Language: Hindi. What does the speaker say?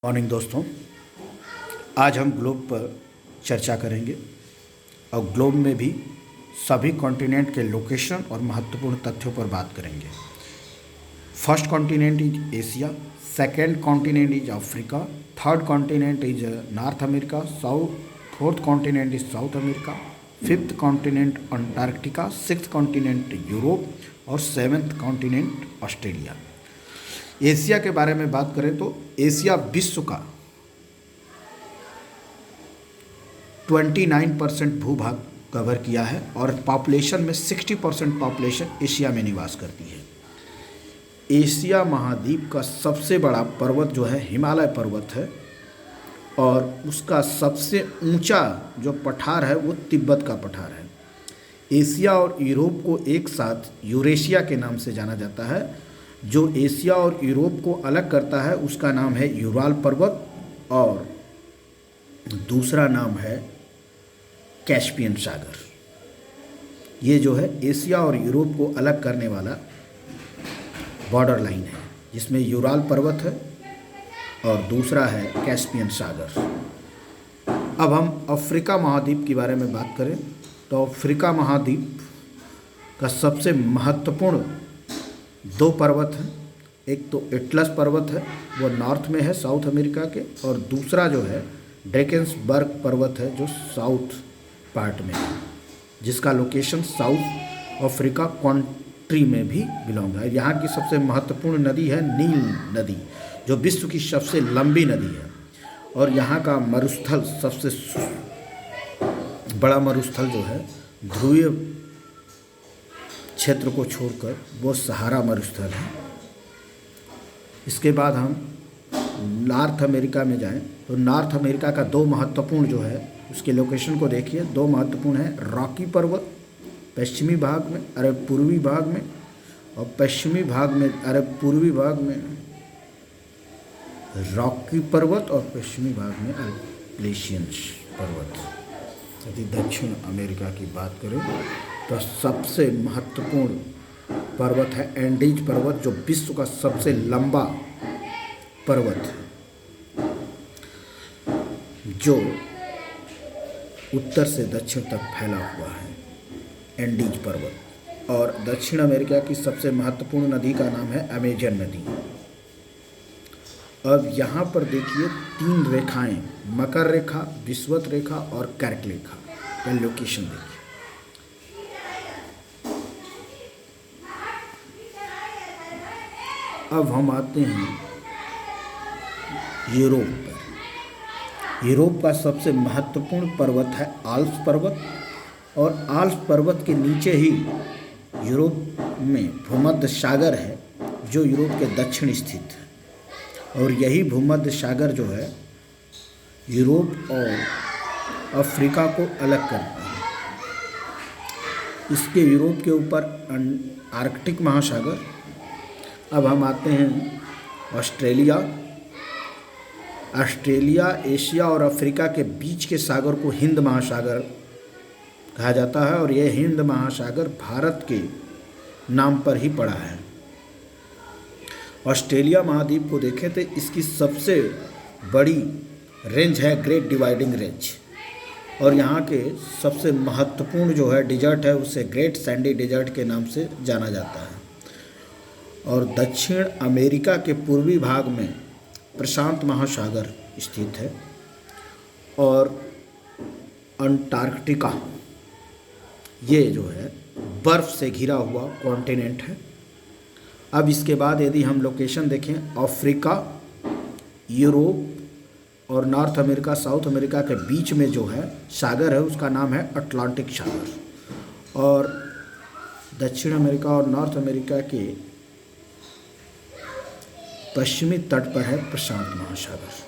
मॉर्निंग दोस्तों, आज हम ग्लोब पर चर्चा करेंगे और ग्लोब में भी सभी कॉन्टिनेंट के लोकेशन और महत्वपूर्ण तथ्यों पर बात करेंगे। First continent is Asia, second continent is Africa, third continent is north America, fourth continent is south America, fifth continent Antarctica, sixth continent Europe और सेवेंथ कॉन्टिनेंट ऑस्ट्रेलिया। एशिया के बारे में बात करें तो एशिया विश्व का 29% भूभाग कवर किया है और पॉपुलेशन में 60% पॉपुलेशन एशिया में निवास करती है। एशिया महाद्वीप का सबसे बड़ा पर्वत जो है हिमालय पर्वत है और उसका सबसे ऊंचा जो पठार है वो तिब्बत का पठार है। एशिया और यूरोप को एक साथ यूरेशिया के नाम से जाना जाता है। जो एशिया और यूरोप को अलग करता है उसका नाम है यूराल पर्वत और दूसरा नाम है कैस्पियन सागर। ये जो है एशिया और यूरोप को अलग करने वाला बॉर्डर लाइन है, जिसमें यूराल पर्वत है और दूसरा है कैस्पियन सागर। अब हम अफ्रीका महाद्वीप के बारे में बात करें तो अफ्रीका महाद्वीप का सबसे महत्वपूर्ण दो पर्वत हैं। एक तो एटलस पर्वत है, वो नॉर्थ में है साउथ अमेरिका के, और दूसरा जो है ड्रैकेंसबर्ग पर्वत है जो साउथ पार्ट में है, जिसका लोकेशन साउथ अफ्रीका कंट्री में भी बिलोंग है। यहाँ की सबसे महत्वपूर्ण नदी है नील नदी, जो विश्व की सबसे लंबी नदी है, और यहाँ का मरुस्थल सबसे बड़ा मरुस्थल जो है ध्रुवीय क्षेत्र को छोड़कर वो सहारा मरुस्थल है। इसके बाद हम नॉर्थ अमेरिका में जाएं तो नॉर्थ अमेरिका का दो महत्वपूर्ण जो है उसके लोकेशन को देखिए। दो महत्वपूर्ण है रॉकी पर्वत पश्चिमी भाग में अरब पूर्वी भाग में, और पश्चिमी भाग में अरब पूर्वी भाग में रॉकी पर्वत और पश्चिमी भाग में एप्लेशियंस पर्वत। यदि दक्षिण अमेरिका की बात करें तो सबसे महत्वपूर्ण पर्वत है एंडीज पर्वत, जो विश्व का सबसे लंबा पर्वत है, जो उत्तर से दक्षिण तक फैला हुआ है एंडीज पर्वत। और दक्षिण अमेरिका की सबसे महत्वपूर्ण नदी का नाम है अमेजन नदी। अब यहाँ पर देखिए तीन रेखाएं, मकर रेखा, विषुवत रेखा और कर्क रेखा का लोकेशन देखिए। अब हम आते हैं यूरोप पर। यूरोप का सबसे महत्वपूर्ण पर्वत है आल्प्स पर्वत, और आल्प्स पर्वत के नीचे ही यूरोप में भूमध्य सागर है, जो यूरोप के दक्षिण स्थित है। और यही भूमध्य सागर जो है यूरोप और अफ्रीका को अलग करता है। इसके यूरोप के ऊपर आर्कटिक महासागर। अब हम आते हैं ऑस्ट्रेलिया। ऑस्ट्रेलिया एशिया और अफ्रीका के बीच के सागर को हिंद महासागर कहा जाता है, और यह हिंद महासागर भारत के नाम पर ही पड़ा है। ऑस्ट्रेलिया महाद्वीप को देखें तो इसकी सबसे बड़ी रेंज है ग्रेट डिवाइडिंग रेंज, और यहाँ के सबसे महत्वपूर्ण जो है डिजर्ट है उसे ग्रेट सैंडी डिजर्ट के नाम से जाना जाता है। और दक्षिण अमेरिका के पूर्वी भाग में प्रशांत महासागर स्थित है, और अंटार्कटिका ये जो है बर्फ़ से घिरा हुआ कॉन्टिनेंट है। अब इसके बाद यदि हम लोकेशन देखें अफ्रीका, यूरोप और नॉर्थ अमेरिका साउथ अमेरिका के बीच में जो है सागर है उसका नाम है अटलांटिक सागर, और दक्षिण अमेरिका और नॉर्थ अमेरिका के पश्चिमी तट पर है प्रशांत महासागर।